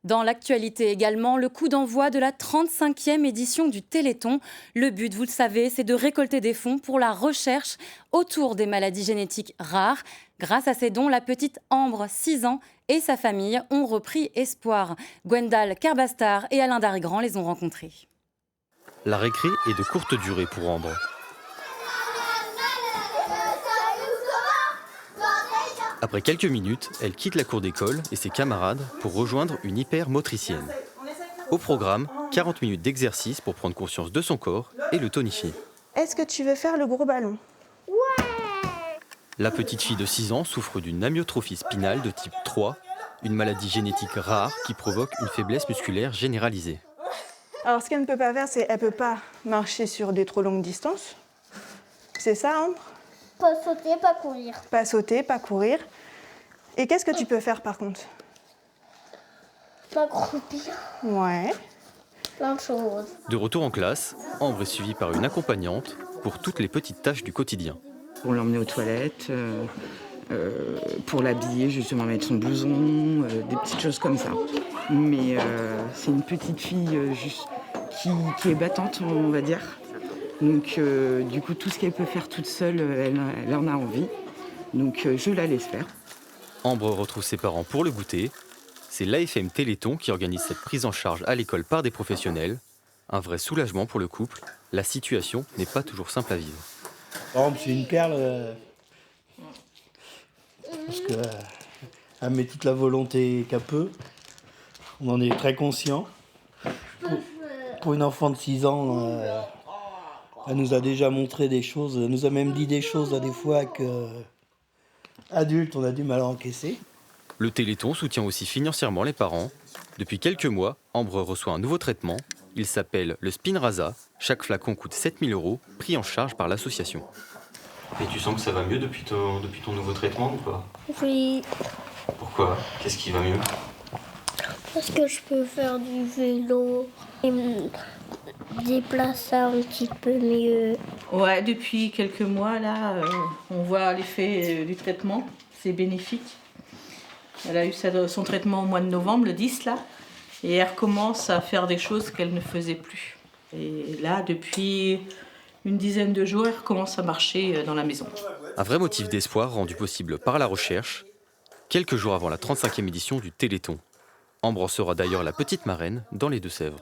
Dans l'actualité également, le coup d'envoi de la 35e édition du Téléthon. Le but, vous le savez, c'est de récolter des fonds pour la recherche autour des maladies génétiques rares. Grâce à ces dons, la petite Ambre, 6 ans, et sa famille ont repris espoir. Gwendal Kerbastar et Alain Darigrand les ont rencontrés. La récré est de courte durée pour Ambre. Après quelques minutes, elle quitte la cour d'école et ses camarades pour rejoindre une hypermotricienne. Au programme, 40 minutes d'exercice pour prendre conscience de son corps et le tonifier. Est-ce que tu veux faire le gros ballon ? La petite fille de 6 ans souffre d'une amyotrophie spinale de type 3, une maladie génétique rare qui provoque une faiblesse musculaire généralisée. Alors, ce qu'elle ne peut pas faire, c'est qu'elle ne peut pas marcher sur des trop longues distances. C'est ça, Ambre ? Pas sauter, pas courir. Pas sauter, pas courir. Et qu'est-ce que tu peux faire, par contre ? Pas croupir. Ouais. Plein de choses. De retour en classe, Ambre est suivie par une accompagnante pour toutes les petites tâches du quotidien. Pour l'emmener aux toilettes, pour l'habiller, justement mettre son blouson, des petites choses comme ça. Mais c'est une petite fille qui est battante, on va dire. Donc du coup, tout ce qu'elle peut faire toute seule, elle en a envie. Donc je la laisse faire. Ambre retrouve ses parents pour le goûter. C'est l'AFM Téléthon qui organise cette prise en charge à l'école par des professionnels. Un vrai soulagement pour le couple. La situation n'est pas toujours simple à vivre. Par exemple, c'est une perle parce qu'elle met toute la volonté qu'elle peut. On en est très conscient. Pour une enfant de 6 ans, elle nous a déjà montré des choses, elle nous a même dit des choses à des fois qu'adultes, on a du mal à encaisser. Le Téléthon soutient aussi financièrement les parents. Depuis quelques mois, Ambre reçoit un nouveau traitement. Il s'appelle le Spinraza. Chaque flacon coûte 7 000 €, pris en charge par l'association. Et tu sens que ça va mieux depuis ton nouveau traitement ou pas ? Oui, Pourquoi ? Qu'est-ce qui va mieux ? parce que je peux faire du vélo et me déplacer un petit peu mieux. Ouais, depuis quelques mois, là, on voit l'effet du traitement. C'est bénéfique. Elle a eu son traitement au mois de novembre, le 10, là. Et elle recommence à faire des choses qu'elle ne faisait plus. Et là, depuis une dizaine de jours, elle recommence à marcher dans la maison. Un vrai motif d'espoir rendu possible par la recherche, quelques jours avant la 35e édition du Téléthon. Ambre sera d'ailleurs la petite marraine dans les Deux-Sèvres.